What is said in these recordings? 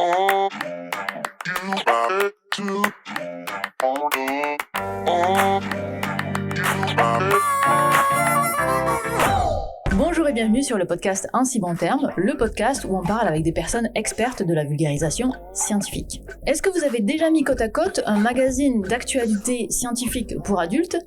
Bonjour et bienvenue sur le podcast Un si bon terme, le podcast où on parle avec des personnes expertes de la vulgarisation scientifique. Est-ce que vous avez déjà mis côte à côte un magazine d'actualité scientifique pour adultes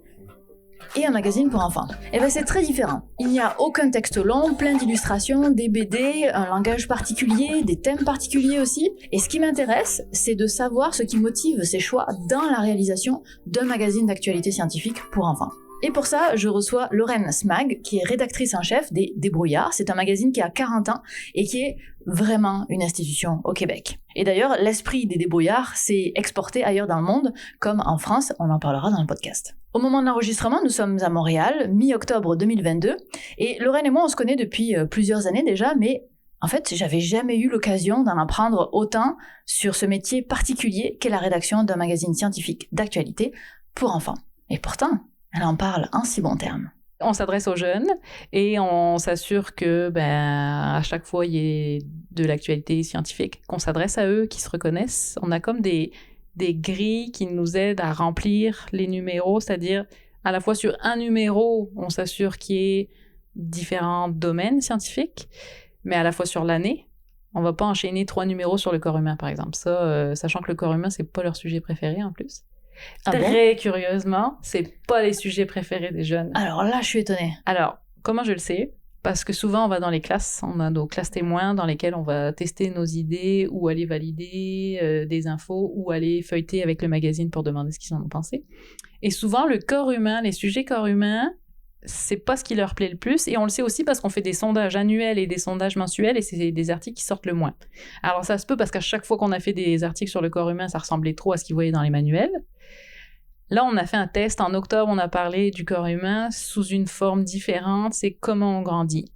et un magazine pour enfants? Eh bien c'est très différent. Il n'y a aucun texte long, plein d'illustrations, des BD, un langage particulier, des thèmes particuliers aussi. Et ce qui m'intéresse, c'est de savoir ce qui motive ces choix dans la réalisation d'un magazine d'actualité scientifique pour enfants. Et pour ça, je reçois Lorraine Smag, qui est rédactrice en chef des Débrouillards. C'est un magazine qui a 40 ans et qui est vraiment une institution au Québec. Et d'ailleurs, l'esprit des Débrouillards s'est exporté ailleurs dans le monde, comme en France, on en parlera dans le podcast. Au moment de l'enregistrement, nous sommes à Montréal, mi-octobre 2022, et Lorraine et moi, on se connaît depuis plusieurs années déjà, mais en fait, j'avais jamais eu l'occasion d'en apprendre autant sur ce métier particulier qu'est la rédaction d'un magazine scientifique d'actualité pour enfants. Et pourtant, elle en parle en si bon terme. On s'adresse aux jeunes et on s'assure que, à chaque fois, il y ait de l'actualité scientifique, qu'on s'adresse à eux, qu'ils se reconnaissent. On a comme des grilles qui nous aident à remplir les numéros, c'est-à-dire à la fois sur un numéro, on s'assure qu'il y ait différents domaines scientifiques, mais à la fois sur l'année. On va pas enchaîner 3 numéros sur le corps humain, par exemple. Ça, sachant que le corps humain, c'est pas leur sujet préféré en plus. Très curieusement, c'est pas les sujets préférés des jeunes. Alors là, je suis étonnée. Alors, comment je le sais? Parce que souvent, on va dans les classes, on a nos classes témoins dans lesquelles on va tester nos idées ou aller valider des infos ou aller feuilleter avec le magazine pour demander ce qu'ils en ont pensé. Et souvent, le corps humain, les sujets corps humain, c'est pas ce qui leur plaît le plus. Et on le sait aussi parce qu'on fait des sondages annuels et des sondages mensuels et c'est des articles qui sortent le moins. Alors, ça se peut parce qu'à chaque fois qu'on a fait des articles sur le corps humain, ça ressemblait trop à ce qu'ils voyaient dans les manuels. Là, on a fait un test. En octobre, on a parlé du corps humain sous une forme différente. C'est comment on grandit.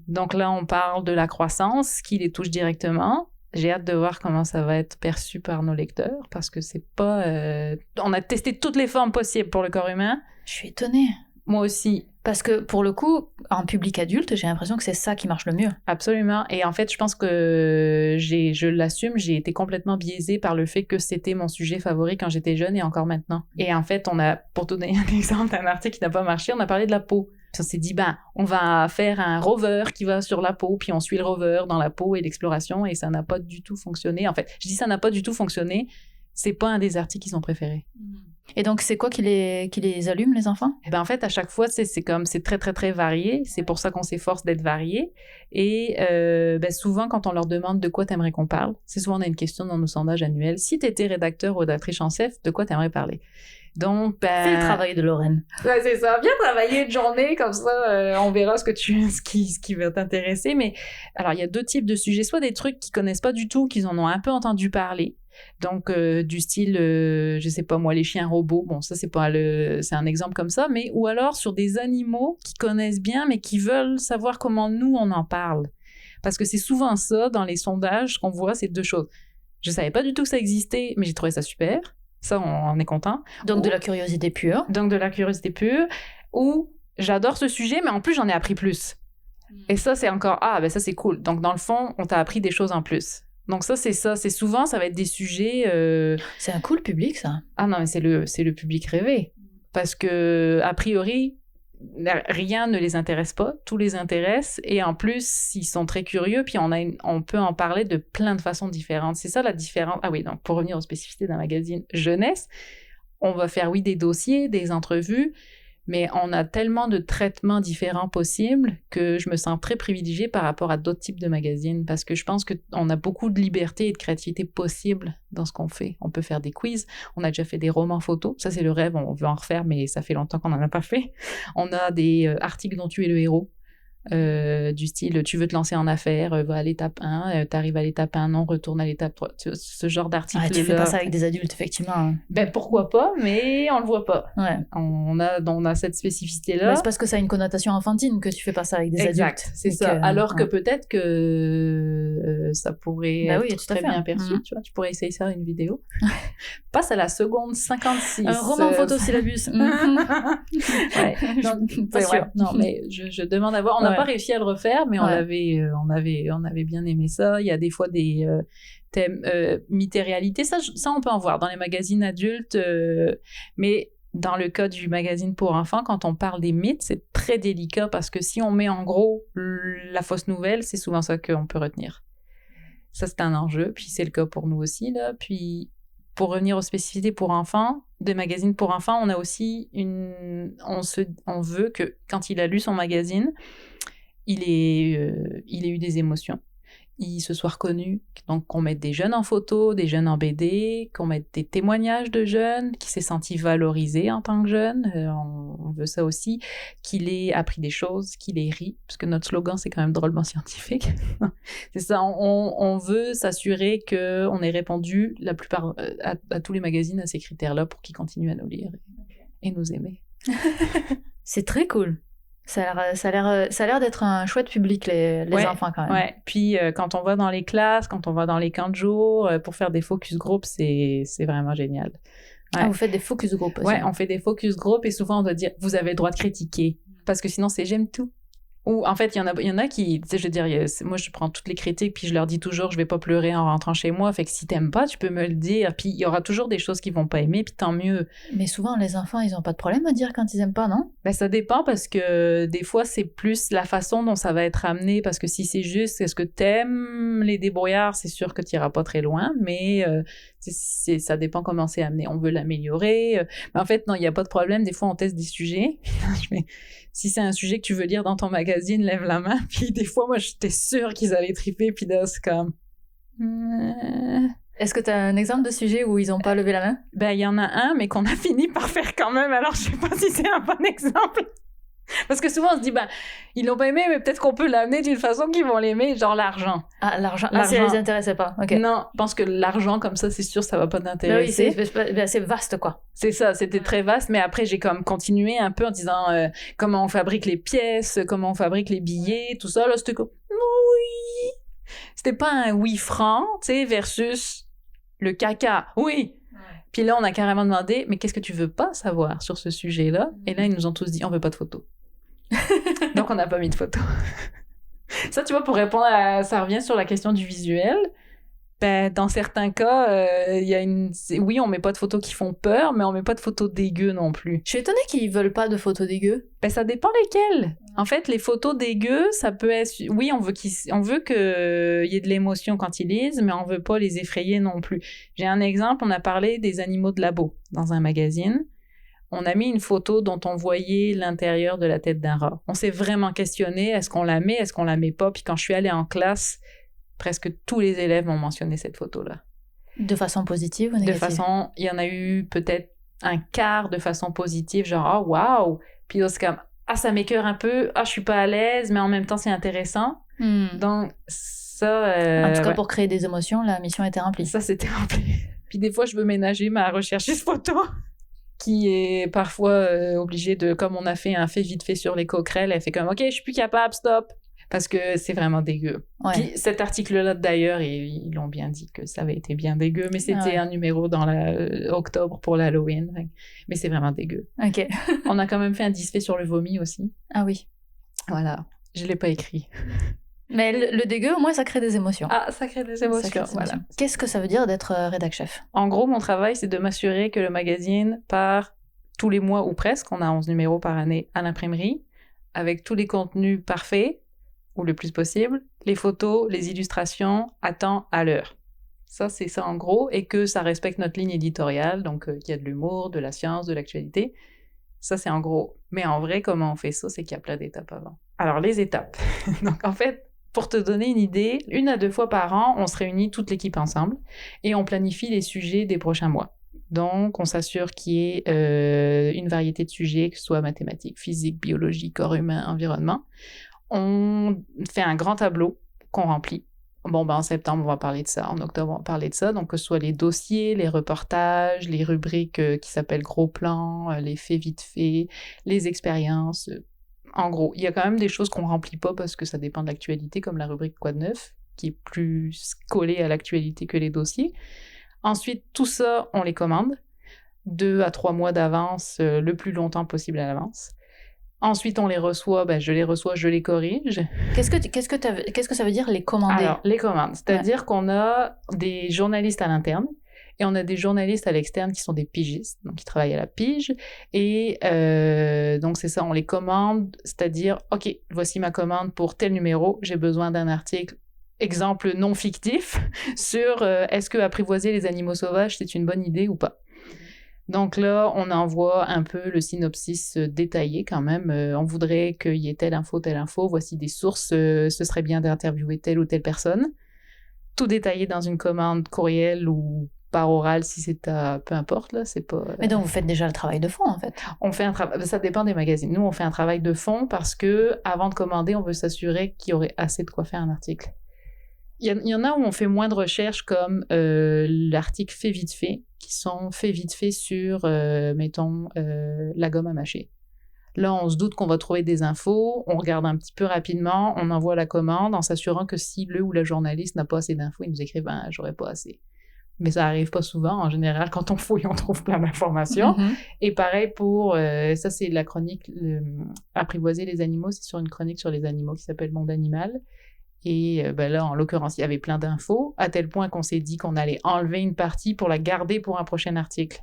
Donc là, on parle de la croissance qui les touche directement. J'ai hâte de voir comment ça va être perçu par nos lecteurs parce que c'est pas... On a testé toutes les formes possibles pour le corps humain. Je suis étonnée. Moi aussi. Parce que pour le coup, en public adulte, j'ai l'impression que c'est ça qui marche le mieux. Absolument. Et en fait, je pense que je l'assume, j'ai été complètement biaisée par le fait que c'était mon sujet favori quand j'étais jeune et encore maintenant. Et en fait, pour te donner un exemple d'un article qui n'a pas marché, on a parlé de la peau. On s'est dit, on va faire un rover qui va sur la peau, puis on suit le rover dans la peau et l'exploration, et ça n'a pas du tout fonctionné. En fait, je dis ça n'a pas du tout fonctionné, c'est pas un des articles qu'ils ont préférés. Et donc, c'est quoi qui les allume, les enfants? En fait, à chaque fois, c'est très, très, très varié. C'est pour ça qu'on s'efforce d'être varié. Et souvent, quand on leur demande de quoi t'aimerais qu'on parle, c'est souvent on a une question dans nos sondages annuels. Si t'étais rédacteur ou rédactrice en chef, de quoi t'aimerais parler? Donc, fais le travail de Lorraine. Ouais, c'est ça. Viens travailler une journée, comme ça, on verra ce qui va t'intéresser. Mais alors, il y a 2 types de sujets. Soit des trucs qu'ils connaissent pas du tout, qu'ils en ont un peu entendu parler. Donc, du style, je sais pas moi, les chiens robots. Bon, ça, c'est un exemple comme ça. Mais, ou alors sur des animaux qu'ils connaissent bien, mais qui veulent savoir comment nous, on en parle. Parce que c'est souvent ça, dans les sondages, qu'on voit, c'est 2 choses. Je savais pas du tout que ça existait, mais j'ai trouvé ça super. Ça, on est content. Donc, de la curiosité pure. Ou j'adore ce sujet, mais en plus, j'en ai appris plus. Et ça, c'est encore, ça, c'est cool. Donc, dans le fond, on t'a appris des choses en plus. Donc ça, c'est souvent, ça va être des sujets... C'est un cool public, ça. Ah non, mais c'est le public rêvé. Parce que, a priori, rien ne les intéresse pas, tout les intéresse, et en plus, ils sont très curieux, puis on peut en parler de plein de façons différentes. C'est ça la différence. Ah oui, donc pour revenir aux spécificités d'un magazine jeunesse, on va faire, oui, des dossiers, des entrevues, mais on a tellement de traitements différents possibles que je me sens très privilégiée par rapport à d'autres types de magazines parce que je pense qu'on a beaucoup de liberté et de créativité possible dans ce qu'on fait. On peut faire des quiz, on a déjà fait des romans photos, ça c'est le rêve, on veut en refaire mais ça fait longtemps qu'on n'en a pas fait. On a des articles dont tu es le héros. Du style tu veux te lancer en affaires, va à l'étape 1, t'arrives à l'étape 1, non, retourne à l'étape 3, ce genre d'article. Tu fais pas ça avec des adultes, effectivement. Pourquoi pas, mais on le voit pas. Ouais. On a cette spécificité-là. C'est parce que ça a une connotation enfantine que tu fais pas ça avec des adultes. Exact, c'est ça. Alors que peut-être que ça pourrait être très bien perçu, tu vois, tu pourrais essayer ça une vidéo. Passe à la seconde 56. Un roman photosyllabus. Ouais. Non, pas sûr. Non, mais je demande à voir. n'a pas réussi à le refaire, mais on avait bien aimé ça. Il y a des fois des thèmes mythes et réalité. Ça, on peut en voir dans les magazines adultes, mais dans le cas du magazine pour enfants, quand on parle des mythes, c'est très délicat parce que si on met en gros la fausse nouvelle, c'est souvent ça qu'on peut retenir. Ça, c'est un enjeu, puis c'est le cas pour nous aussi, là. Puis, pour revenir aux spécificités pour enfants, des magazines pour enfants, on a aussi on veut que, quand il a lu son magazine, il ait eu des émotions. Il se soit reconnu, donc qu'on mette des jeunes en photo, des jeunes en BD, qu'on mette des témoignages de jeunes, qui s'est senti valorisé en tant que jeune, on veut ça aussi, qu'il ait appris des choses, qu'il ait ri, parce que notre slogan c'est quand même drôlement scientifique. C'est ça, on veut s'assurer qu'on ait répondu la plupart à tous les magazines à ces critères-là pour qu'ils continuent à nous lire et nous aimer. C'est très cool. Ça a l'air d'être un chouette public, les enfants, quand même. Ouais. Puis, quand on va dans les classes, quand on va dans les camps de jour, pour faire des focus group, c'est vraiment génial. Ouais. Ah, vous faites des focus group aussi? Ouais, on fait des focus group et souvent on doit dire, vous avez le droit de critiquer. Parce que sinon, c'est j'aime tout. Ou en fait, il y en a qui, tu sais, je veux dire, moi je prends toutes les critiques puis je leur dis toujours, je vais pas pleurer en rentrant chez moi. Fait que si t'aimes pas, tu peux me le dire. Puis il y aura toujours des choses qu'ils vont pas aimer, puis tant mieux. Mais souvent, les enfants, ils ont pas de problème à dire quand ils aiment pas, non? Ben ça dépend parce que des fois c'est plus la façon dont ça va être amené. Parce que si c'est juste, est-ce que t'aimes les débrouillards, c'est sûr que t'iras pas très loin. Mais ça dépend comment c'est amené. On veut l'améliorer. Mais en fait, non, il y a pas de problème. Des fois, on teste des sujets. Si c'est un sujet que tu veux lire dans ton magazine, lève la main. Puis des fois, moi, j'étais sûre qu'ils allaient triper. Puis là, c'est comme... Est-ce que tu as un exemple de sujet où ils n'ont pas levé la main? Ben, il y en a un, mais qu'on a fini par faire quand même. Alors, je sais pas si c'est un bon exemple. Parce que souvent, on se dit, ben, ils l'ont pas aimé, mais peut-être qu'on peut l'amener d'une façon qu'ils vont l'aimer, genre l'argent. Ah, l'argent. Ah, ça les intéressait pas. Ok. Non, je pense que l'argent, comme ça, c'est sûr, ça va pas t'intéresser. Oui, c'est vaste, quoi. C'est ça, c'était très vaste, mais après, j'ai comme continué un peu en disant comment on fabrique les pièces, comment on fabrique les billets, tout ça. Là, c'était comme, oui. C'était pas un oui franc, tu sais, versus le caca. Oui. Ouais. Puis là, on a carrément demandé, mais qu'est-ce que tu veux pas savoir sur ce sujet-là? Et là, ils nous ont tous dit, on veut pas de photos. Donc, on n'a pas mis de photos. Ça, tu vois, pour répondre ça revient sur la question du visuel. Ben, dans certains cas, oui, on met pas de photos qui font peur, mais on met pas de photos dégueu non plus. Je suis étonnée qu'ils veulent pas de photos dégueu. Ben, ça dépend lesquelles. En fait, les photos dégueu, ça peut être... Oui, on veut qu'il y ait de l'émotion quand ils lisent, mais on veut pas les effrayer non plus. J'ai un exemple, on a parlé des animaux de labo dans un magazine. On a mis une photo dont on voyait l'intérieur de la tête d'un rat. On s'est vraiment questionné, est-ce qu'on la met, est-ce qu'on la met pas? Puis quand je suis allée en classe, presque tous les élèves m'ont mentionné cette photo-là. De façon positive ou négative? Il y en a eu peut-être un quart de façon positive, genre « oh, waouh !» Puis là, c'est comme « ah, ça m'écœure un peu, ah, je suis pas à l'aise, mais en même temps, c'est intéressant. » Donc, ça... en tout cas, pour créer des émotions, la mission était remplie. Ça, c'était rempli. Puis des fois, je veux ménager ma recherchiste photo qui est parfois obligée de, comme on a fait un fait vite fait sur les coquerelles, elle fait comme « ok, je suis plus capable, stop !» Parce que c'est vraiment dégueu. Ouais. Puis cet article-là, d'ailleurs, ils l'ont bien dit que ça avait été bien dégueu, mais c'était un numéro dans octobre pour l'Halloween. Mais c'est vraiment dégueu. Ok. On a quand même fait un display sur le vomi aussi. Ah oui. Voilà. Je l'ai pas écrit. Mais le dégueu, au moins, ça crée des émotions. Ah, ça crée des émotions. Voilà. Qu'est-ce que ça veut dire d'être rédac-chef? En gros, mon travail, c'est de m'assurer que le magazine part tous les mois ou presque, on a 11 numéros par année à l'imprimerie, avec tous les contenus parfaits, ou le plus possible, les photos, les illustrations, à temps, à l'heure. Ça, c'est ça en gros, et que ça respecte notre ligne éditoriale, donc qu'il y a de l'humour, de la science, de l'actualité. Ça, c'est en gros. Mais en vrai, comment on fait ça, c'est qu'il y a plein d'étapes avant. Alors, les étapes. Donc, en fait, pour te donner une idée, 1 à 2 fois par an, on se réunit toute l'équipe ensemble, et on planifie les sujets des prochains mois. Donc, on s'assure qu'il y ait une variété de sujets, que ce soit mathématiques, physique, biologie, corps humain, environnement. On fait un grand tableau qu'on remplit. Bon, ben en septembre, on va parler de ça. En octobre, on va parler de ça. Donc, que ce soit les dossiers, les reportages, les rubriques qui s'appellent gros plans, les faits vite faits, les expériences. En gros, il y a quand même des choses qu'on remplit pas parce que ça dépend de l'actualité, comme la rubrique Quoi de neuf, qui est plus collée à l'actualité que les dossiers. Ensuite, tout ça, on les commande 2 à 3 mois d'avance, le plus longtemps possible à l'avance. Ensuite, on les reçoit, je les reçois, je les corrige. Qu'est-ce que ça veut dire, les commander? Alors, les commandes, c'est-à-dire qu'on a des journalistes à l'interne et on a des journalistes à l'externe qui sont des pigistes, donc qui travaillent à la pige. Et donc, c'est ça, on les commande, c'est-à-dire, OK, voici ma commande pour tel numéro, j'ai besoin d'un article, exemple non fictif, sur est-ce que apprivoiser les animaux sauvages, c'est une bonne idée ou pas. Donc là, on envoie un peu le synopsis détaillé quand même. On voudrait qu'il y ait telle info, voici des sources, ce serait bien d'interviewer telle ou telle personne. Tout détaillé dans une commande courriel ou par oral si c'est à... peu importe, là, c'est pas... Mais donc vous faites déjà le travail de fond, en fait. On fait un travail... Ça dépend des magazines. Nous, on fait un travail de fond parce que avant de commander, on veut s'assurer qu'il y aurait assez de quoi faire un article. Il y en a où on fait moins de recherches, comme l'article fait vite fait, qui sont faits vite fait sur, mettons, la gomme à mâcher. Là, on se doute qu'on va trouver des infos, on regarde un petit peu rapidement, on envoie la commande en s'assurant que si le ou la journaliste n'a pas assez d'infos, il nous écrit « j'aurais pas assez ». Mais ça arrive pas souvent. En général, quand on fouille, on trouve plein d'informations. Mm-hmm. Et pareil pour... ça, c'est la chronique Apprivoiser les animaux. C'est sur une chronique sur les animaux qui s'appelle Monde Animal. Et là, en l'occurrence, il y avait plein d'infos, à tel point qu'on s'est dit qu'on allait enlever une partie pour la garder pour un prochain article.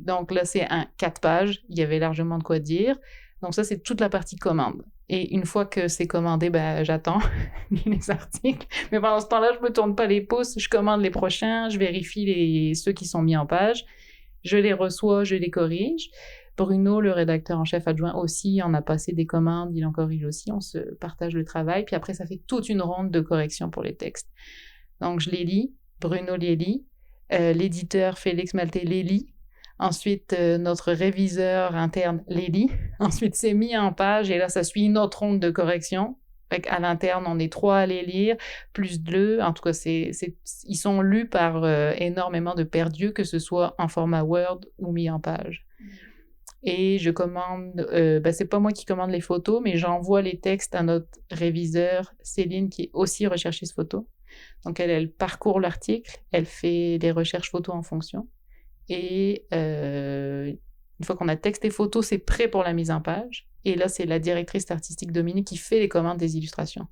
Donc là, c'est 4 pages. Il y avait largement de quoi dire. Donc ça, c'est toute la partie commande. Et une fois que c'est commandé, j'attends les articles. Mais pendant ce temps-là, je me tourne pas les pouces. Je commande les prochains. Je vérifie ceux qui sont mis en page. Je les reçois, je les corrige. Bruno, le rédacteur en chef adjoint aussi, en a passé des commandes, il en corrige aussi, on se partage le travail, puis après ça fait toute une ronde de correction pour les textes. Donc je les lis, Bruno les lit, l'éditeur Félix Maltais les lit, ensuite notre réviseur interne les lit, ensuite c'est mis en page et là ça suit une autre ronde de correction. À l'interne, on est 3 à les lire, plus 2. En tout cas, ils sont lus par énormément de perdus, que ce soit en format Word ou mis en page. Et je commande, c'est pas moi qui commande les photos, mais j'envoie les textes à notre réviseur Céline, qui est aussi recherchiste photo. Donc elle parcourt l'article, elle fait les recherches photos en fonction. Et une fois qu'on a texte et photos, c'est prêt pour la mise en page. Et là, c'est la directrice artistique Dominique qui fait les commandes des illustrations.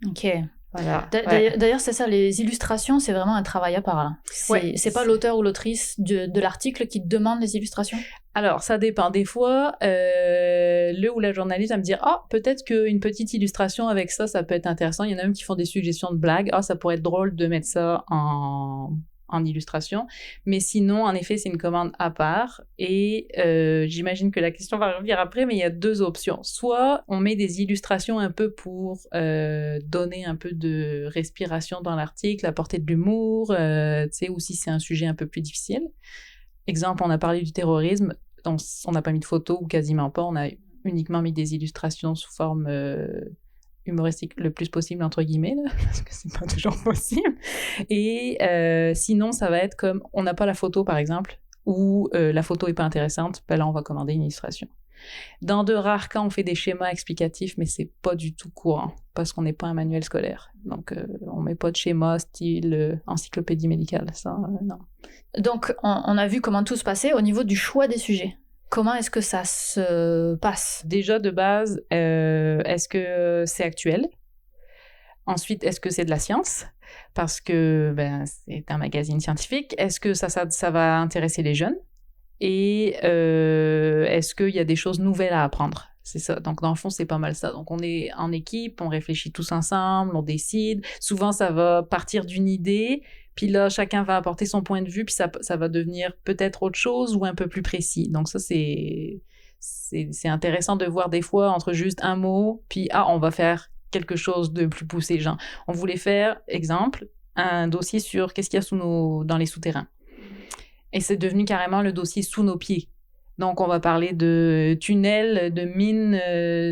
Ok. Voilà. D'ailleurs, c'est ça, les illustrations, c'est vraiment un travail à part. C'est pas l'auteur ou l'autrice de l'article qui demande les illustrations? Alors, ça dépend. Des fois, le ou la journaliste va me dire « Ah, peut-être qu'une petite illustration avec ça, ça peut être intéressant. » Il y en a même qui font des suggestions de blagues. « Ah, ça pourrait être drôle de mettre ça en illustration. » Mais sinon, en effet, c'est une commande à part. Et j'imagine que la question va revenir après, mais il y a 2 options. Soit on met des illustrations un peu pour donner un peu de respiration dans l'article, apporter de l'humour, ou si c'est un sujet un peu plus difficile. Exemple, on a parlé du terrorisme, donc on n'a pas mis de photos ou quasiment pas, on a uniquement mis des illustrations sous forme humoristique le plus possible, entre guillemets, là, parce que c'est pas toujours possible. Et sinon, ça va être comme, on n'a pas la photo, par exemple, ou la photo est pas intéressante, là, on va commander une illustration. Dans de rares cas, on fait des schémas explicatifs, mais c'est pas du tout courant, parce qu'on n'est pas un manuel scolaire. Donc, on met pas de schéma style encyclopédie médicale, ça, non. Donc, on a vu comment tout se passait au niveau du choix des sujets. Comment est-ce que ça se passe? Déjà, de base, est-ce que c'est actuel? Ensuite, est-ce que c'est de la science? Parce que c'est un magazine scientifique. Est-ce que ça va intéresser les jeunes? Et est-ce qu'il y a des choses nouvelles à apprendre? C'est ça. Donc, dans le fond, c'est pas mal ça. Donc, on est en équipe, on réfléchit tous ensemble, on décide. Souvent, ça va partir d'une idée, puis là, chacun va apporter son point de vue, puis ça va devenir peut-être autre chose ou un peu plus précis. Donc, ça, c'est intéressant de voir des fois entre juste un mot, puis on va faire quelque chose de plus poussé. Genre, on voulait faire, exemple, un dossier sur qu'est-ce qu'il y a dans les souterrains. Et c'est devenu carrément le dossier sous nos pieds. Donc, on va parler de tunnels, de mines,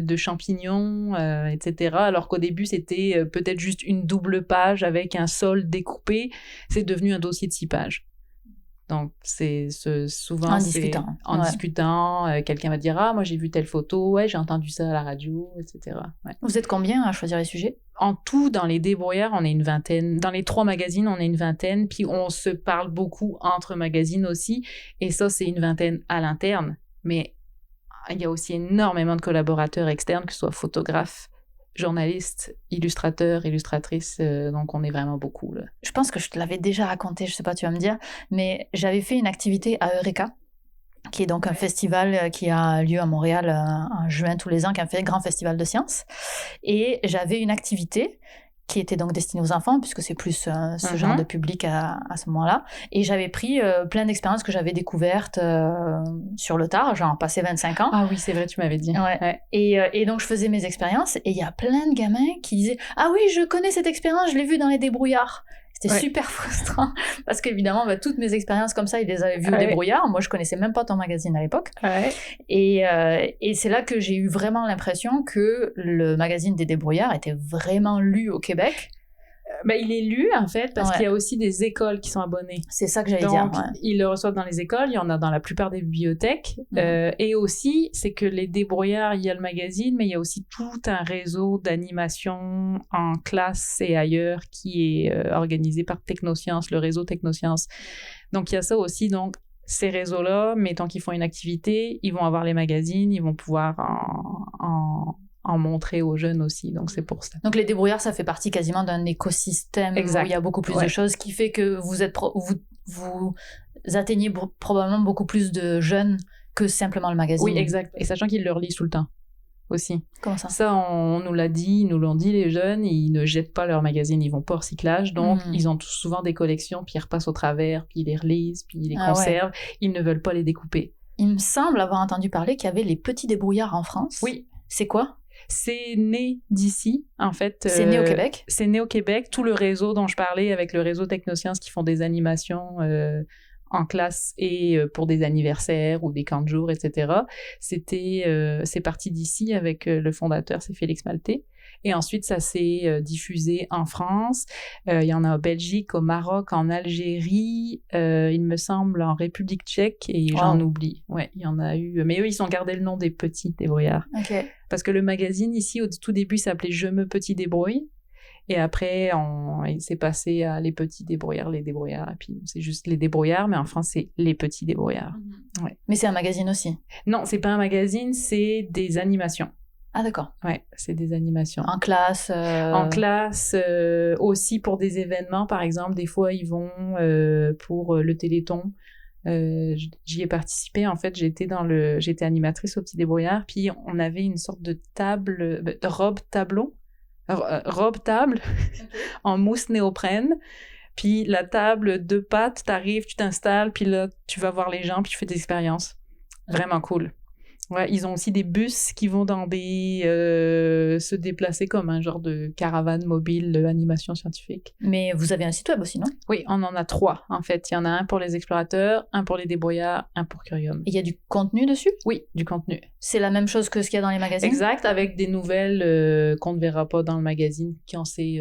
de champignons, etc. Alors qu'au début, c'était peut-être juste une double page avec un sol découpé. C'est devenu un dossier de 6 pages. Donc, souvent, en discutant, quelqu'un va dire « Ah, moi, j'ai vu telle photo, ouais, j'ai entendu ça à la radio, etc. » Ouais. Vous êtes combien à choisir les sujets? En tout, dans les débrouillards, on est une vingtaine. Dans les 3 magazines, on est une vingtaine. Puis, on se parle beaucoup entre magazines aussi. Et ça, c'est une vingtaine à l'interne. Mais il y a aussi énormément de collaborateurs externes, que ce soit photographes, journalistes, illustrateurs, illustratrices, donc on est vraiment beaucoup là. Je pense que je te l'avais déjà raconté, je sais pas, tu vas me dire, mais j'avais fait une activité à Eureka, qui est donc un festival qui a lieu à Montréal en juin tous les ans, qui est un grand festival de sciences. Et j'avais une activité qui était donc destinée aux enfants, puisque c'est plus ce genre de public à ce moment-là. Et j'avais pris plein d'expériences que j'avais découvertes sur le tard, genre passé 25 ans. Ah oui, c'est vrai, tu m'avais dit. Ouais. Et donc je faisais mes expériences, et il y a plein de gamins qui disaient « Ah oui, je connais cette expérience, je l'ai vue dans les débrouillards ». C'était super frustrant, parce qu'évidemment, toutes mes expériences comme ça, ils les avaient vues au débrouillard. Moi, je connaissais même pas ton magazine à l'époque. Et c'est là que j'ai eu vraiment l'impression que le magazine des débrouillards était vraiment lu au Québec. Il est lu, en fait, parce qu'il y a aussi des écoles qui sont abonnées. C'est ça que j'allais dire. Ils le reçoivent dans les écoles, il y en a dans la plupart des bibliothèques. Et aussi, c'est que les débrouillards, il y a le magazine, mais il y a aussi tout un réseau d'animation en classe et ailleurs qui est organisé par Technosciences, le réseau Technosciences. Donc, il y a ça aussi. Donc, ces réseaux-là, mettons qu'ils font une activité, ils vont avoir les magazines, ils vont pouvoir en montrer aux jeunes aussi, donc c'est pour ça. Donc les débrouillards, ça fait partie quasiment d'un écosystème où il y a beaucoup plus de choses, qui fait que vous atteignez probablement beaucoup plus de jeunes que simplement le magazine. Oui, exact. Et sachant qu'ils le relisent tout le temps aussi. Comment ça? Ça, on nous l'a dit, ils nous l'ont dit, les jeunes, ils ne jettent pas leur magazine, ils vont pas au recyclage, donc ils ont souvent des collections, puis ils repassent au travers, puis ils les relisent, puis ils les conservent, ils ne veulent pas les découper. Il me semble avoir entendu parler qu'il y avait les petits débrouillards en France. Oui. C'est quoi? C'est né d'ici, en fait. C'est né au Québec? C'est né au Québec. Tout le réseau dont je parlais, avec le réseau Technosciences qui font des animations en classe et pour des anniversaires ou des camps de jour, etc. C'est parti d'ici avec le fondateur, c'est Félix Maltais. Et ensuite, ça s'est diffusé en France. Il y en a en Belgique, au Maroc, en Algérie, il me semble en République tchèque, et j'en oublie. Ouais, il y en a eu. Mais eux, ils ont gardé le nom des petits débrouillards. Okay. Parce que le magazine, ici, au tout début, s'appelait « Je me petit débrouille ». Et après, il s'est passé à les petits débrouillards, les débrouillards. Et puis, c'est juste les débrouillards, mais en France, c'est les petits débrouillards. Ouais. Mais c'est un magazine aussi? Non, c'est pas un magazine, c'est des animations. Ah d'accord. Ouais, c'est des animations. En classe En classe, aussi pour des événements, par exemple. Des fois, ils vont pour le Téléthon. J'y ai participé, en fait, j'étais animatrice au Petit Débrouillard, puis on avait une sorte de table, robe table en mousse néoprène, puis la table 2 pattes, t'arrives, tu t'installes, puis là, tu vas voir les gens, puis tu fais des expériences. Vraiment cool. Ouais, ils ont aussi des bus qui vont dans des se déplacer comme un genre de caravane mobile d'animation scientifique. Mais vous avez un site web aussi, non? Oui, on en a 3 en fait. Il y en a un pour les explorateurs, un pour les débrouillards, un pour Curium. Et il y a du contenu dessus? Oui, du contenu. C'est la même chose que ce qu'il y a dans les magazines? Exact, avec des nouvelles qu'on ne verra pas dans le magazine, quand c'est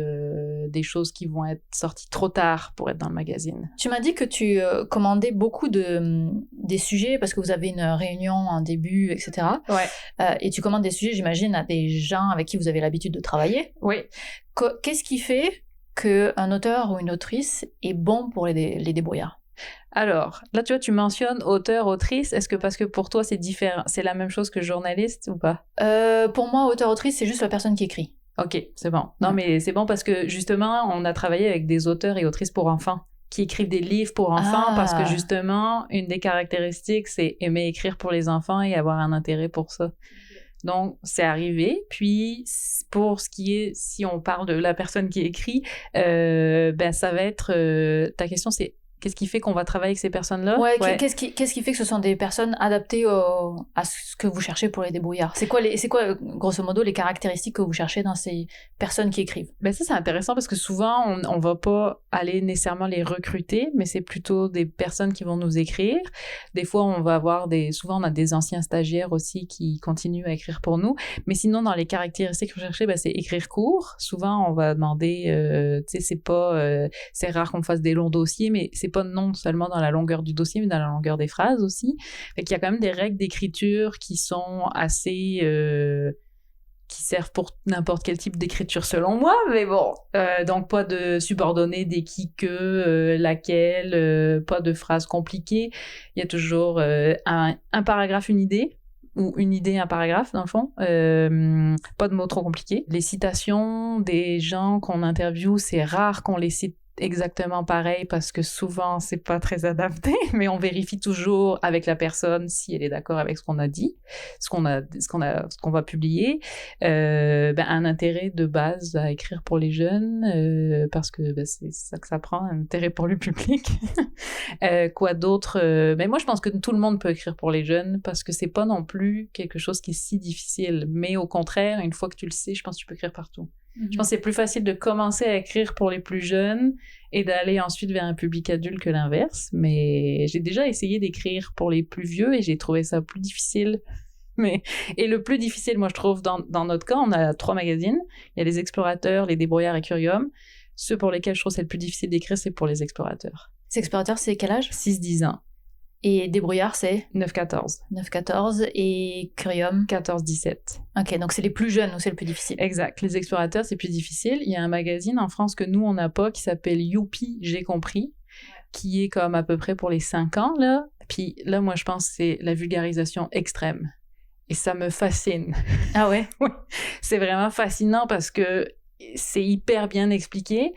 des choses qui vont être sorties trop tard pour être dans le magazine. Tu m'as dit que tu commandais beaucoup des sujets parce que vous avez une réunion en début, etc. Ouais. Et tu commandes des sujets, j'imagine, à des gens avec qui vous avez l'habitude de travailler. Oui. Qu'est-ce qui fait qu'un auteur ou une autrice est bon pour les débrouillards? Alors, là, tu vois, tu mentionnes auteur, autrice. Est-ce que parce que pour toi, c'est différent, c'est la même chose que journaliste ou pas? Pour moi, auteur, autrice, c'est juste la personne qui écrit. Ok, c'est bon. Non, mais c'est bon parce que justement, on a travaillé avec des auteurs et autrices pour enfants qui écrivent des livres pour enfants parce que justement, une des caractéristiques, c'est aimer écrire pour les enfants et avoir un intérêt pour ça. Donc, c'est arrivé. Puis, pour ce qui est, si on parle de la personne qui écrit, ça va être... ta question, c'est qu'est-ce qui fait qu'on va travailler avec ces personnes-là? Ouais. Qu'est-ce qui fait que ce sont des personnes adaptées à ce que vous cherchez pour les débrouillards? C'est quoi, grosso modo, les caractéristiques que vous cherchez dans ces personnes qui écrivent? Ça, c'est intéressant parce que souvent, on va pas aller nécessairement les recruter, mais c'est plutôt des personnes qui vont nous écrire. Des fois, on va avoir souvent, on a des anciens stagiaires aussi qui continuent à écrire pour nous. Mais sinon, dans les caractéristiques recherchées, c'est écrire court. Souvent, on va demander, c'est rare qu'on fasse des longs dossiers, mais c'est pas non seulement dans la longueur du dossier, mais dans la longueur des phrases aussi. Fait qu'il y a quand même des règles d'écriture qui sont assez... qui servent pour n'importe quel type d'écriture selon moi, mais bon. Donc, pas de subordonné, des qui, que, laquelle, pas de phrases compliquées. Il y a toujours un paragraphe, une idée. ou une idée, un paragraphe, dans le fond. Pas de mots trop compliqués. Les citations des gens qu'on interviewe, c'est rare qu'on les cite exactement pareil parce que souvent c'est pas très adapté, mais on vérifie toujours avec la personne si elle est d'accord avec ce qu'on a dit, ce qu'on va publier. Un intérêt de base à écrire pour les jeunes parce que c'est ça que ça prend, un intérêt pour le public. Quoi d'autre? Mais moi je pense que tout le monde peut écrire pour les jeunes parce que c'est pas non plus quelque chose qui est si difficile, mais au contraire, une fois que tu le sais, je pense que tu peux écrire partout. Je pense que c'est plus facile de commencer à écrire pour les plus jeunes et d'aller ensuite vers un public adulte que l'inverse. Mais j'ai déjà essayé d'écrire pour les plus vieux et j'ai trouvé ça plus difficile. Et le plus difficile, moi, je trouve, dans notre cas, on a 3 magazines. Il y a les Explorateurs, les Débrouillards et Curium. Ceux pour lesquels je trouve que c'est le plus difficile d'écrire, c'est pour les Explorateurs. Les Explorateurs, c'est quel âge? 6-10 ans. Et Débrouillard, c'est 9-14. 9-14 et Curium 14-17. Ok, donc c'est les plus jeunes où c'est le plus difficile. Exact. Les Explorateurs, c'est plus difficile. Il y a un magazine en France que nous, on n'a pas, qui s'appelle Youpi, j'ai compris, qui est comme à peu près pour les 5 ans, là. Puis là, moi, je pense que c'est la vulgarisation extrême. Et ça me fascine. Ah ouais? Oui. C'est vraiment fascinant parce que c'est hyper bien expliqué,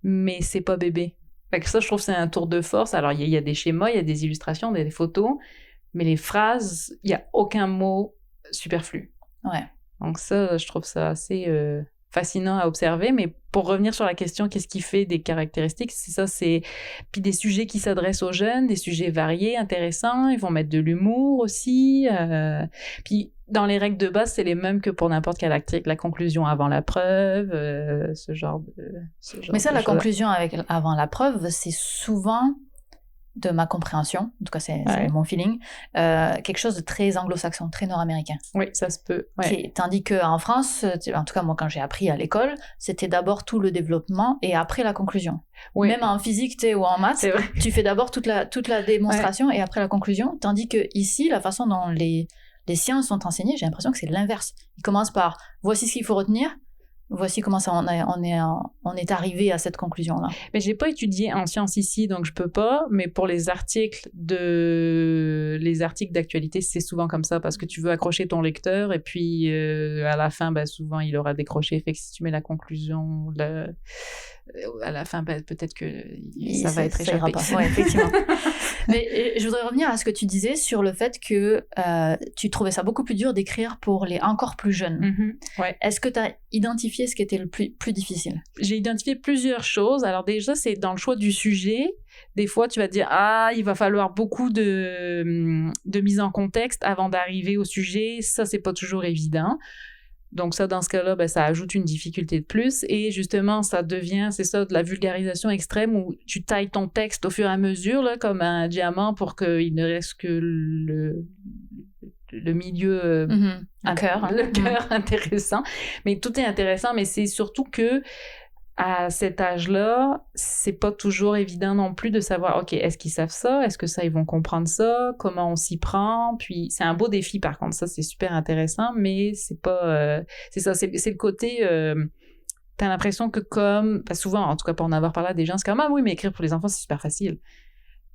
mais c'est pas bébé. Fait que ça, je trouve que c'est un tour de force. Alors, il y a des schémas, il y a des illustrations, des photos, mais les phrases, il n'y a aucun mot superflu. Ouais. Donc ça, je trouve ça assez fascinant à observer. Mais pour revenir sur la question, qu'est-ce qui fait des caractéristiques? C'est ça, c'est... Puis des sujets qui s'adressent aux jeunes, des sujets variés, intéressants. Ils vont mettre de l'humour aussi. Puis dans les règles de base, c'est les mêmes que pour n'importe quel article. La conclusion avant la preuve, ce genre de Mais ça, de la choses. conclusion avant la preuve, c'est souvent, de ma compréhension, en tout cas c'est mon feeling, quelque chose de très anglo-saxon, très nord-américain. Oui, ça se peut. Ouais. Tandis qu'en France, en tout cas moi quand j'ai appris à l'école, c'était d'abord tout le développement et après la conclusion. Oui. Même en physique ou en maths, tu fais d'abord toute la démonstration et après la conclusion. Tandis que ici, la façon dont les sciences sont enseignées, j'ai l'impression que c'est l'inverse. Ils commencent par voici ce qu'il faut retenir. Voici comment ça on est arrivé à cette conclusion-là. Mais j'ai pas étudié en sciences ici, donc je peux pas. Mais pour les articles d'actualité, c'est souvent comme ça parce que tu veux accrocher ton lecteur et puis à la fin, souvent il aura décroché. Fait que si tu mets la conclusion à la fin, peut-être que ça va être échappé. Ouais, effectivement. Mais je voudrais revenir à ce que tu disais sur le fait que tu trouvais ça beaucoup plus dur d'écrire pour les encore plus jeunes. Mm-hmm. Ouais. Est-ce que tu as identifié ce qui était le plus difficile? J'ai identifié plusieurs choses. Alors déjà, c'est dans le choix du sujet. Des fois, tu vas te dire, il va falloir beaucoup de mise en contexte avant d'arriver au sujet. Ça, c'est pas toujours évident. Donc ça, dans ce cas-là, ça ajoute une difficulté de plus. Et justement, ça devient, c'est ça, de la vulgarisation extrême où tu tailles ton texte au fur et à mesure, là, comme un diamant pour qu'il ne reste que le milieu... le cœur intéressant. Mais tout est intéressant, mais c'est surtout que à cet âge-là, c'est pas toujours évident non plus de savoir, OK, est-ce qu'ils savent ça? Est-ce que ça, ils vont comprendre ça? Comment on s'y prend? Puis, c'est un beau défi, par contre. Ça, c'est super intéressant, mais c'est pas... c'est ça, c'est le côté... t'as l'impression que souvent, en tout cas, pour en avoir parlé à des gens, c'est comme, oui, mais écrire pour les enfants, c'est super facile.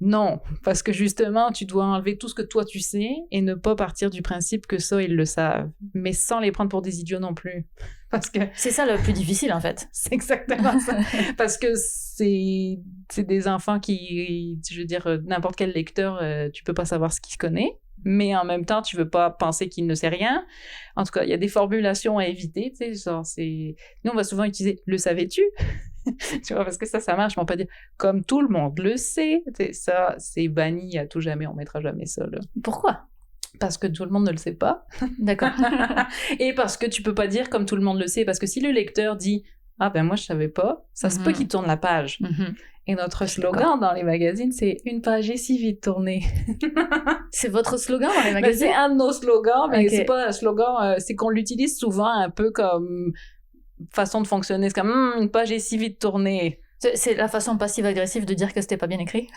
Non, parce que justement, tu dois enlever tout ce que toi, tu sais et ne pas partir du principe que ça, ils le savent. Mais sans les prendre pour des idiots non plus. Parce que... C'est ça le plus difficile, en fait. C'est exactement ça. Parce que c'est des enfants qui... Je veux dire, n'importe quel lecteur, tu peux pas savoir ce qu'il connaît. Mais en même temps, tu veux pas penser qu'il ne sait rien. En tout cas, il y a des formulations à éviter. Tu sais, genre, nous, on va souvent utiliser « le savais-tu » tu vois, parce que ça marche, mais on peut dire comme tout le monde le sait. Ça, c'est banni à tout jamais, on mettra jamais ça là. Pourquoi? Parce que tout le monde ne le sait pas. D'accord. Et parce que tu peux pas dire comme tout le monde le sait, parce que si le lecteur dit moi je savais pas, ça se peut qu'il tourne la page. Et notre slogan dans les magazines, c'est une page est si vite tournée. C'est votre slogan dans les magazines? C'est un de nos slogans, mais c'est pas un slogan, c'est qu'on l'utilise souvent un peu comme façon de fonctionner. C'est comme une page est si vite tournée. C'est la façon passive-agressive de dire que c'était pas bien écrit?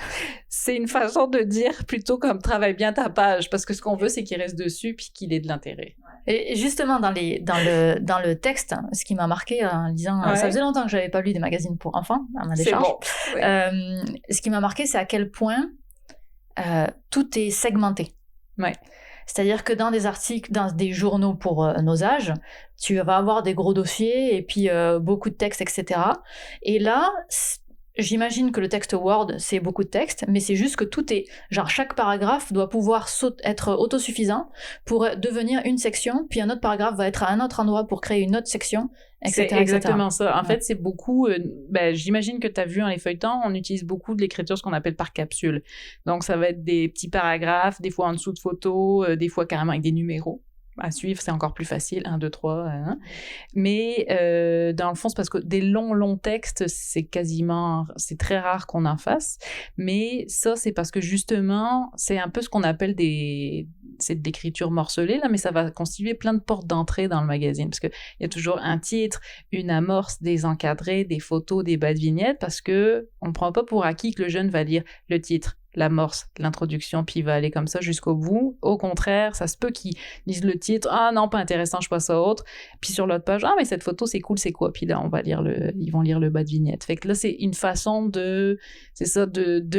C'est une façon de dire plutôt comme travaille bien ta page, parce que ce qu'on veut, c'est qu'il reste dessus puis qu'il ait de l'intérêt. Et justement, dans le texte, ce qui m'a marqué en lisant, ça faisait longtemps que j'avais pas lu des magazines pour enfants, à ma décharge. C'est bon. Ce qui m'a marqué, c'est à quel point tout est segmenté. Ouais. C'est-à-dire que dans des articles, dans des journaux pour nos âges, tu vas avoir des gros dossiers et puis beaucoup de textes, etc. Et là, j'imagine que le texte Word, c'est beaucoup de texte, mais c'est juste que tout est... Genre, chaque paragraphe doit pouvoir être autosuffisant pour devenir une section, puis un autre paragraphe va être à un autre endroit pour créer une autre section, etc. C'est exactement etc. ça. En fait, c'est beaucoup... j'imagine que tu as vu dans les feuilletons, on utilise beaucoup de l'écriture, ce qu'on appelle par capsule. Donc, ça va être des petits paragraphes, des fois en dessous de photos, des fois carrément avec des numéros. À suivre, c'est encore plus facile, 1, 2, 3, hein. Mais dans le fond, c'est parce que des longs textes, c'est très rare qu'on en fasse, mais ça, c'est parce que justement, c'est un peu ce qu'on appelle c'est de l'écriture morcelée, là, mais ça va constituer plein de portes d'entrée dans le magazine, parce qu'il y a toujours un titre, une amorce, des encadrés, des photos, des bas de vignettes, parce que on ne prend pas pour acquis que le jeune va lire le titre, l'amorce, l'introduction, puis il va aller comme ça jusqu'au bout. Au contraire, ça se peut qu'ils lisent le titre, ah non, pas intéressant, je passe à autre. Puis sur l'autre page, ah mais cette photo, c'est cool, c'est quoi? Puis là, ils vont lire le bas de vignette. Fait que là, c'est une façon de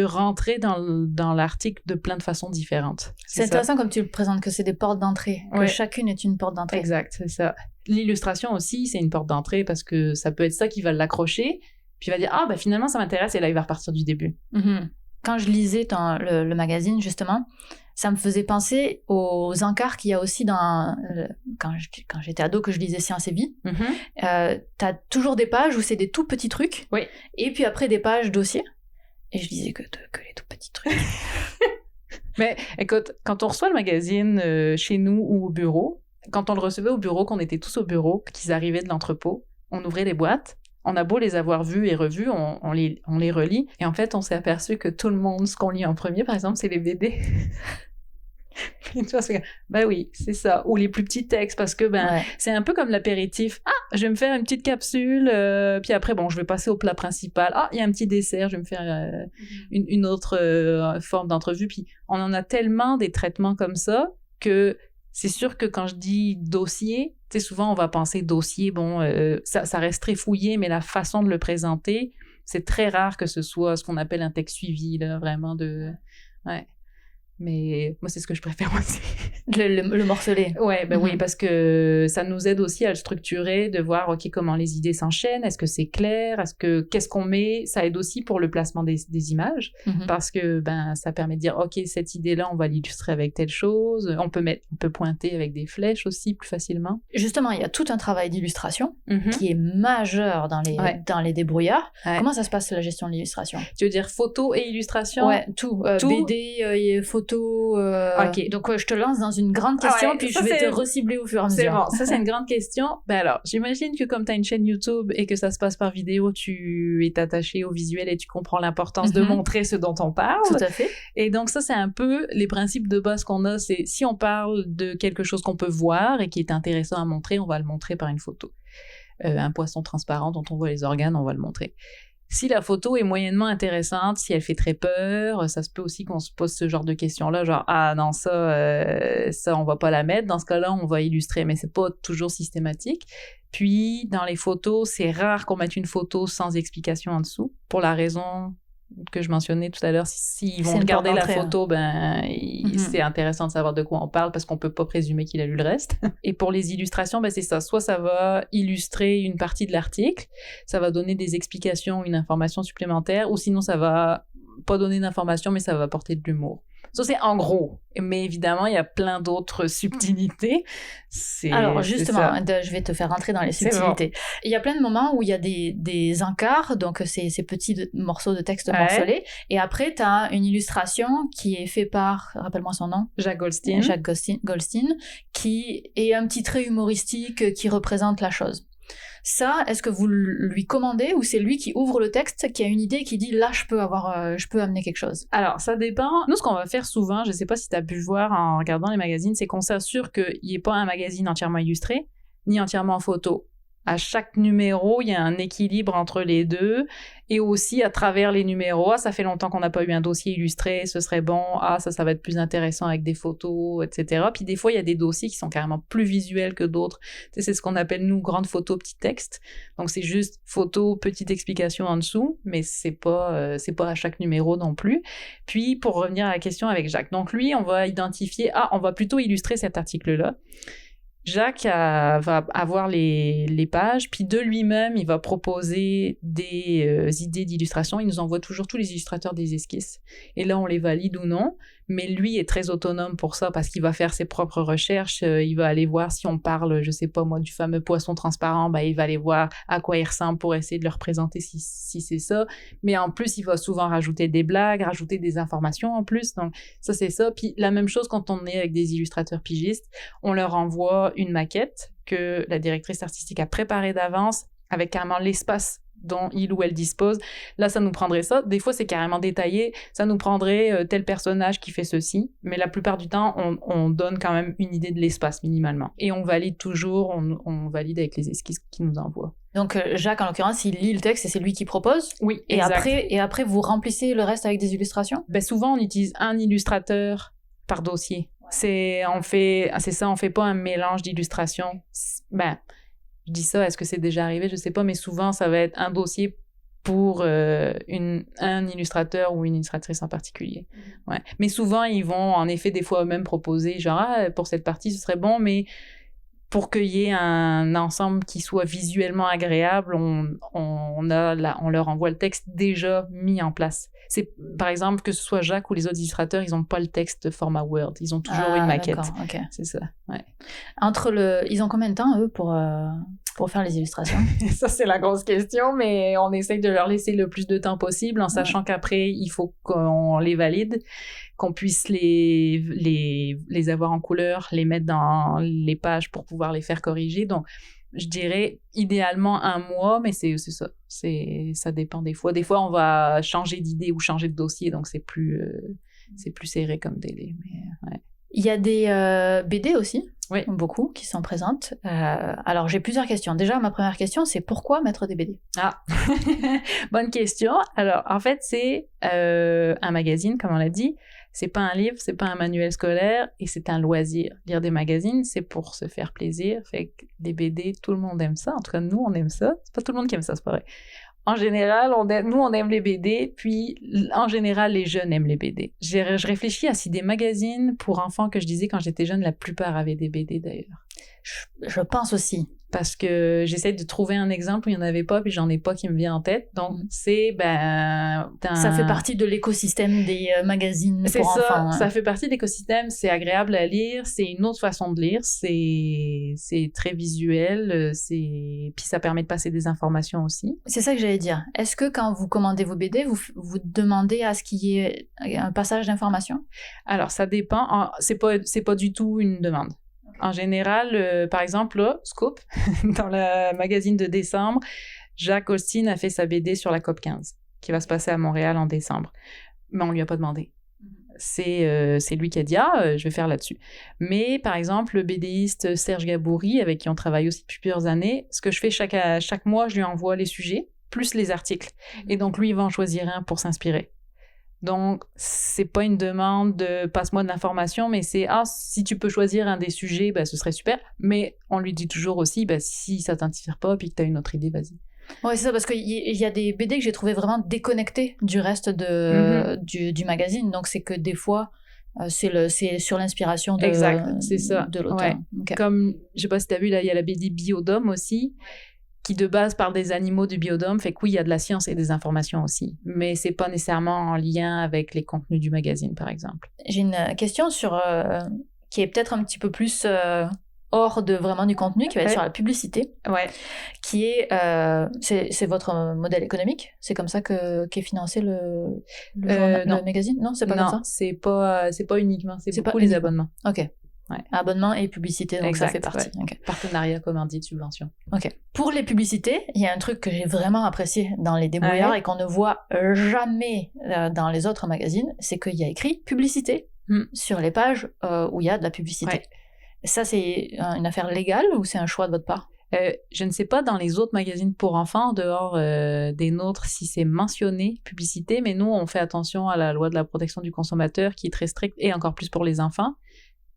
rentrer dans l'article de plein de façons différentes. C'est intéressant comme tu le présentes, que c'est des portes d'entrée, que chacune est une porte d'entrée. Exact, c'est ça. L'illustration aussi, c'est une porte d'entrée parce que ça peut être ça qui va l'accrocher, puis il va dire, ah ben finalement, ça m'intéresse, et là, il va repartir du début. Mm-hmm. Quand je lisais le magazine, justement, ça me faisait penser aux encarts qu'il y a aussi quand j'étais ado, que je lisais Science et Vie. Mm-hmm. T'as toujours des pages où c'est des tout petits trucs, oui. Et puis après des pages dossiers. Et je lisais que les tout petits trucs. Mais écoute, quand on reçoit le magazine chez nous ou au bureau, quand on le recevait au bureau, qu'on était tous au bureau, qu'ils arrivaient de l'entrepôt, on ouvrait les boîtes. On a beau les avoir vus et revus, on les relit. Et en fait, on s'est aperçu que tout le monde, ce qu'on lit en premier, par exemple, c'est les BD. Puis tu vois, ben oui, c'est ça. Ou les plus petits textes, parce que c'est un peu comme l'apéritif. Ah, je vais me faire une petite capsule, puis après, bon, je vais passer au plat principal. Ah, il y a un petit dessert, je vais me faire une autre forme d'entrevue. Puis on en a tellement des traitements comme ça que c'est sûr que quand je dis dossier, tu sais, souvent on va penser dossier, bon, ça reste très fouillé, mais la façon de le présenter, c'est très rare que ce soit ce qu'on appelle un texte suivi, là, vraiment de... Ouais. Mais moi, c'est ce que je préfère aussi. Le morceler. Ouais, oui, parce que ça nous aide aussi à le structurer, de voir, OK, comment les idées s'enchaînent, est-ce que c'est clair, qu'est-ce qu'on met, ça aide aussi pour le placement des images, parce que, ça permet de dire, OK, cette idée-là, on va l'illustrer avec telle chose, on peut pointer avec des flèches aussi, plus facilement. Justement, il y a tout un travail d'illustration qui est majeur dans les débrouillards. Ouais. Comment ça se passe, la gestion de l'illustration? Tu veux dire photo et illustration? Ouais, tout. BD, photo. Okay. Donc je te lance dans une grande question, puis je vais te recibler au fur et à mesure. C'est bon, ça c'est une grande question. Alors, j'imagine que comme tu as une chaîne YouTube et que ça se passe par vidéo, tu es attaché au visuel et tu comprends l'importance de montrer ce dont on parle. Tout à fait. Et donc ça, c'est un peu les principes de base qu'on a, c'est si on parle de quelque chose qu'on peut voir et qui est intéressant à montrer, on va le montrer par une photo. Un poisson transparent dont on voit les organes, on va le montrer. Si la photo est moyennement intéressante, si elle fait très peur, ça se peut aussi qu'on se pose ce genre de questions-là, genre « Ah non, ça, on va pas la mettre. » Dans ce cas-là, on va illustrer, mais c'est pas toujours systématique. Puis, dans les photos, c'est rare qu'on mette une photo sans explication en dessous, pour la raison que je mentionnais tout à l'heure. S'ils vont regarder la photo, c'est intéressant de savoir de quoi on parle, parce qu'on peut pas présumer qu'il a lu le reste. Et pour les illustrations, c'est ça. Soit ça va illustrer une partie de l'article, ça va donner des explications, une information supplémentaire, ou sinon ça va pas donner d'informations, mais ça va apporter de l'humour. Ça, c'est en gros. Mais évidemment, il y a plein d'autres subtilités. Alors, justement, je vais te faire rentrer dans les subtilités. Bon. Il y a plein de moments où il y a des encarts, donc ces petits morceaux de texte morcelés. Et après, tu as une illustration qui est faite par, rappelle-moi son nom. Jacques Goldstein, qui est un petit trait humoristique qui représente la chose. Ça, est-ce que vous lui commandez ou c'est lui qui ouvre le texte, qui a une idée, qui dit là je peux amener quelque chose? Alors ça dépend. Nous, ce qu'on va faire souvent, je sais pas si tu as pu le voir en regardant les magazines, c'est qu'on s'assure qu'il n'y ait pas un magazine entièrement illustré ni entièrement en photo. À chaque numéro, il y a un équilibre entre les deux. Et aussi, à travers les numéros, ça fait longtemps qu'on n'a pas eu un dossier illustré, ce serait bon, ça va être plus intéressant avec des photos, etc. Puis des fois, il y a des dossiers qui sont carrément plus visuels que d'autres. C'est ce qu'on appelle, nous, grande photo, petit texte. Donc, c'est juste photo, petite explication en dessous, mais c'est pas à chaque numéro non plus. Puis, pour revenir à la question avec Jacques. Donc, lui, on va identifier, on va plutôt illustrer cet article-là. Jacques va avoir les pages, puis de lui-même, il va proposer des idées d'illustration. Il nous envoie toujours tous les illustrateurs des esquisses. Et là, on les valide ou non. Mais lui est très autonome pour ça parce qu'il va faire ses propres recherches. Il va aller voir si on parle, je sais pas moi, du fameux poisson transparent. Il va aller voir à quoi il ressemble pour essayer de le représenter si c'est ça. Mais en plus, il va souvent rajouter des blagues, rajouter des informations en plus. Donc, ça, c'est ça. Puis la même chose quand on est avec des illustrateurs pigistes. On leur envoie une maquette que la directrice artistique a préparée d'avance avec carrément l'espace dont il ou elle dispose. Là, ça nous prendrait ça. Des fois, c'est carrément détaillé. Ça nous prendrait tel personnage qui fait ceci. Mais la plupart du temps, on donne quand même une idée de l'espace minimalement. Et on valide toujours, on valide avec les esquisses qu'ils nous envoient. Donc, Jacques, en l'occurrence, il lit le texte et c'est lui qui propose. Oui, et après, vous remplissez le reste avec des illustrations? Souvent, on utilise un illustrateur par dossier. Ouais. On fait pas un mélange d'illustrations. Je dis ça, est-ce que c'est déjà arrivé? Je sais pas, mais souvent, ça va être un dossier pour un illustrateur ou une illustratrice en particulier. Ouais. Mais souvent, ils vont, en effet, des fois eux-mêmes proposer, genre, pour cette partie, ce serait bon, mais pour qu'il y ait un ensemble qui soit visuellement agréable, on leur envoie le texte déjà mis en place. C'est, par exemple, que ce soit Jacques ou les autres illustrateurs, ils n'ont pas le texte format Word. Ils ont toujours une maquette. Okay. C'est ça, ouais. Ils ont combien de temps, eux, pour faire les illustrations? Ça, c'est la grosse question, mais on essaye de leur laisser le plus de temps possible en sachant qu'après, il faut qu'on les valide, qu'on puisse les avoir en couleur, les mettre dans les pages pour pouvoir les faire corriger. Donc, je dirais idéalement 1 mois, mais c'est ça. Ça dépend des fois. Des fois, on va changer d'idée ou changer de dossier, donc c'est plus serré comme délai. Mais, ouais. Il y a des BD aussi, oui. Beaucoup, qui sont présentes. Alors, j'ai plusieurs questions. Déjà, ma première question, c'est pourquoi mettre des BD? Bonne question. Alors, en fait, c'est un magazine, comme on l'a dit. C'est pas un livre, c'est pas un manuel scolaire et c'est un loisir. Lire des magazines, c'est pour se faire plaisir. Fait que des BD, tout le monde aime ça. En tout cas, nous, on aime ça. C'est pas tout le monde qui aime ça, c'est pas vrai. En général, nous, on aime les BD, puis en général, les jeunes aiment les BD. Je réfléchis à si des magazines pour enfants que je disais quand j'étais jeune, la plupart avaient des BD d'ailleurs. Je pense aussi. Parce que j'essaie de trouver un exemple où il n'y en avait pas, puis j'en ai pas qui me vient en tête. Donc, ça fait partie de l'écosystème des magazines pour enfants. Ça fait partie de l'écosystème, c'est agréable à lire, c'est une autre façon de lire, c'est très visuel, puis ça permet de passer des informations aussi. C'est ça que j'allais dire. Est-ce que quand vous commandez vos BD, vous demandez à ce qu'il y ait un passage d'informations? Alors, ça dépend. C'est pas du tout une demande. En général, par exemple, là, Scoop, dans le magazine de décembre, Jacques Austin a fait sa BD sur la COP15, qui va se passer à Montréal en décembre. Mais on lui a pas demandé. C'est lui qui a dit « je vais faire là-dessus ». Mais, par exemple, le BDiste Serge Gaboury, avec qui on travaille aussi depuis plusieurs années, ce que je fais chaque mois, je lui envoie les sujets, plus les articles. Et donc, lui, il va en choisir un pour s'inspirer. Donc, c'est pas une demande de passe-moi de l'information, mais c'est si tu peux choisir un des sujets, ce serait super. Mais on lui dit toujours aussi, si ça t'inspire pas, puis que t'as une autre idée, vas-y. Ouais, c'est ça, parce qu'il y a des BD que j'ai trouvé vraiment déconnectés du reste du magazine. Donc, c'est que des fois, c'est sur l'inspiration de l'auteur. Ouais. Okay. Comme, je sais pas si t'as vu, là, il y a la BD Biodôme aussi, qui de base parle des animaux du biodôme, fait que oui, il y a de la science et des informations aussi, mais c'est pas nécessairement en lien avec les contenus du magazine, par exemple. J'ai une question qui est peut-être un petit peu plus hors vraiment du contenu, qui va être sur la publicité, qui est, c'est votre modèle économique? C'est comme ça qu'est financé le magazine? Non, c'est pas comme ça? C'est pas uniquement, c'est beaucoup les abonnements. Ok. Ouais. Abonnement et publicité, donc ça fait partie. Ouais. Okay. Partenariat, commandite, subvention. Ok. Pour les publicités, il y a un truc que j'ai vraiment apprécié dans les débrouillards et qu'on ne voit jamais dans les autres magazines, c'est qu'il y a écrit publicité sur les pages où il y a de la publicité. Ouais. Ça, c'est une affaire légale ou c'est un choix de votre part? Je ne sais pas dans les autres magazines pour enfants, en dehors des nôtres, si c'est mentionné, publicité, mais nous, on fait attention à la loi de la protection du consommateur qui est très stricte, et encore plus pour les enfants.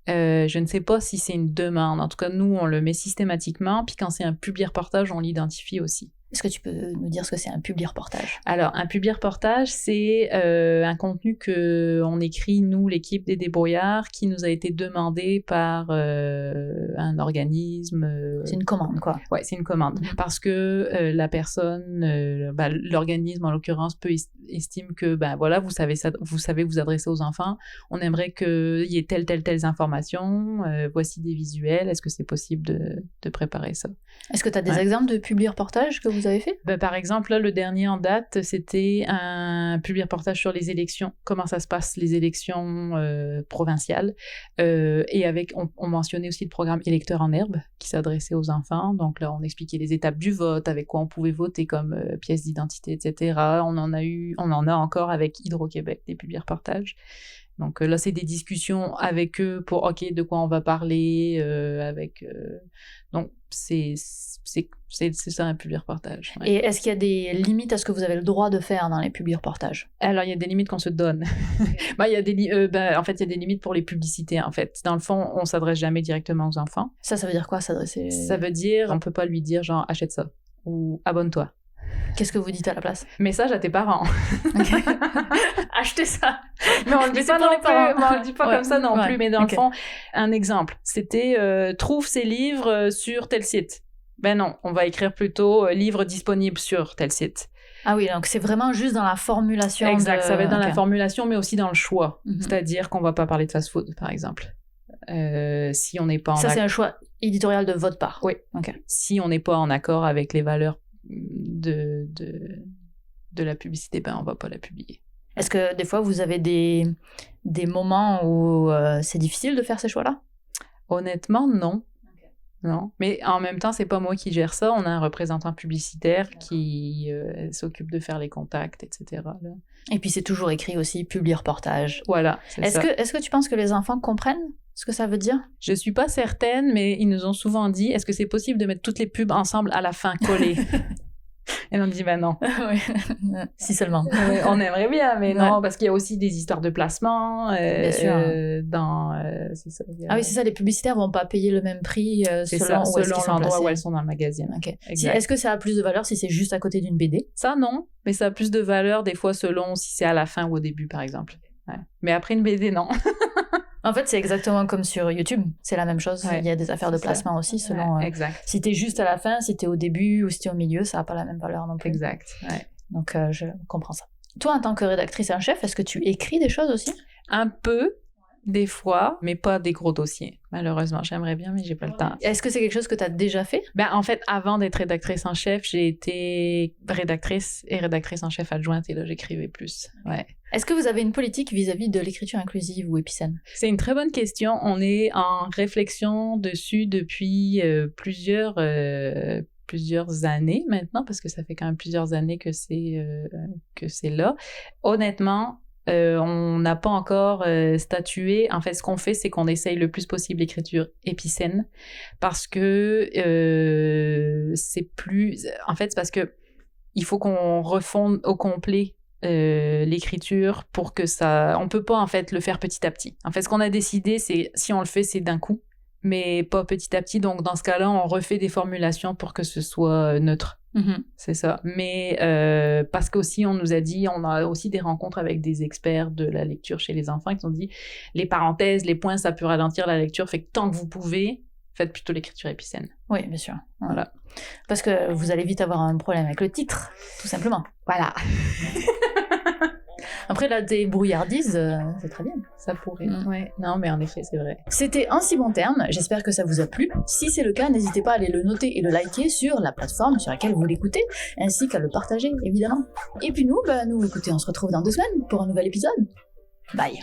Je ne sais pas si c'est une demande. En tout cas, nous, on le met systématiquement, puis quand c'est un publi-reportage, on l'identifie aussi. Est-ce que tu peux nous dire ce que c'est un publi-reportage? Alors, un publi-reportage, c'est un contenu qu'on écrit, nous, l'équipe des débrouillards, qui nous a été demandé par un organisme. C'est une commande, quoi. Ouais, c'est une commande. Parce que la personne, l'organisme en l'occurrence, estime que, voilà, vous savez vous adresser aux enfants. On aimerait qu'il y ait telles informations. Voici des visuels. Est-ce que c'est possible de préparer ça? Est-ce que tu as des exemples de publi-reportages que vous avez fait? Par exemple, là, le dernier en date, c'était un publi-reportage sur les élections. Comment ça se passe, les élections provinciales. Et on mentionnait aussi le programme Électeurs en herbe qui s'adressait aux enfants. Donc là, on expliquait les étapes du vote, avec quoi on pouvait voter comme pièce d'identité, etc. On en a encore avec Hydro-Québec, des publi-reportages. Donc là, c'est des discussions avec eux pour, OK, de quoi on va parler, donc, c'est ça un publi-reportage. Ouais. Et est-ce qu'il y a des limites à ce que vous avez le droit de faire dans les publi-reportages? Alors, il y a des limites qu'on se donne. En fait, il y a des limites pour les publicités, en fait. Dans le fond, on s'adresse jamais directement aux enfants. Ça veut dire quoi, s'adresser? Ça veut dire, on peut pas lui dire, genre, achète ça, ou abonne-toi. Qu'est-ce que vous dites à la place? Message à tes parents. Achetez ça. Mais on le dit pas non plus. On le dit pas comme ça non plus. Mais dans le fond, un exemple, c'était trouve ces livres sur tel site. Ben non, on va écrire plutôt livres disponibles sur tel site. Ah oui, donc c'est vraiment juste dans la formulation. Exact, ça va être dans la formulation, mais aussi dans le choix. C'est-à-dire qu'on va pas parler de fast-food, par exemple. Si on n'est pas c'est un choix éditorial de votre part. Oui. Si on n'est pas en accord avec les valeurs de la publicité, on va pas la publier. Est-ce que des fois vous avez des moments où c'est difficile de faire ces choix-là? Honnêtement, non. Non. Mais en même temps, c'est pas moi qui gère ça. On a un représentant publicitaire qui s'occupe de faire les contacts, etc. Là. Et puis c'est toujours écrit aussi publi-reportage. Voilà. Est-ce que tu penses que les enfants comprennent ce que ça veut dire? Je suis pas certaine, mais ils nous ont souvent dit, est-ce que c'est possible de mettre toutes les pubs ensemble à la fin, collées? Et on dit, non. Si seulement. On aimerait bien, mais non, parce qu'il y a aussi des histoires de placement. Bien sûr. C'est ça, Ah oui, c'est ça, les publicitaires vont pas payer le même prix selon l'endroit où elles sont dans le magazine. Okay. Est-ce que ça a plus de valeur si c'est juste à côté d'une BD? Ça, non. Mais ça a plus de valeur des fois selon si c'est à la fin ou au début, par exemple. Ouais. Mais après une BD, non. En fait, c'est exactement comme sur YouTube. C'est la même chose. Ouais, il y a des affaires de placement aussi selon... exact. Si t'es juste à la fin, si t'es au début ou si t'es au milieu, ça n'a pas la même valeur non plus. Exact. Ouais. Donc, je comprends ça. Toi, en tant que rédactrice en chef, est-ce que tu écris des choses aussi? Un peu, des fois, mais pas des gros dossiers. Malheureusement, j'aimerais bien, mais j'ai pas le temps. Est-ce que c'est quelque chose que tu as déjà fait? En fait, avant d'être rédactrice en chef, j'ai été rédactrice en chef adjointe et là, j'écrivais plus. Ouais. Est-ce que vous avez une politique vis-à-vis de l'écriture inclusive ou épicène? C'est une très bonne question. On est en réflexion dessus depuis plusieurs années maintenant, parce que ça fait quand même plusieurs années que c'est là. Honnêtement, on n'a pas encore statué. En fait, ce qu'on fait, c'est qu'on essaye le plus possible l'écriture épicène parce que c'est plus... En fait, c'est parce que il faut qu'on refonde au complet l'écriture pour que ça... On peut pas, en fait, le faire petit à petit. En fait, ce qu'on a décidé, c'est si on le fait, c'est d'un coup, mais pas petit à petit. Donc, dans ce cas-là, on refait des formulations pour que ce soit neutre. C'est ça. Mais parce qu'aussi, on nous a dit, on a aussi des rencontres avec des experts de la lecture chez les enfants qui ont dit les parenthèses, les points, ça peut ralentir la lecture. Fait que tant que vous pouvez, faites plutôt l'écriture épicène. Oui, bien sûr. Voilà. Parce que vous allez vite avoir un problème avec le titre, tout simplement. Voilà. Après, la débrouillardise, c'est très bien. Ça pourrait. Ouais. Non, mais en effet, c'est vrai. C'était En si bon terme. J'espère que ça vous a plu. Si c'est le cas, n'hésitez pas à aller le noter et le liker sur la plateforme sur laquelle vous l'écoutez, ainsi qu'à le partager, évidemment. Et puis nous, écoutez, on se retrouve dans 2 semaines pour un nouvel épisode. Bye.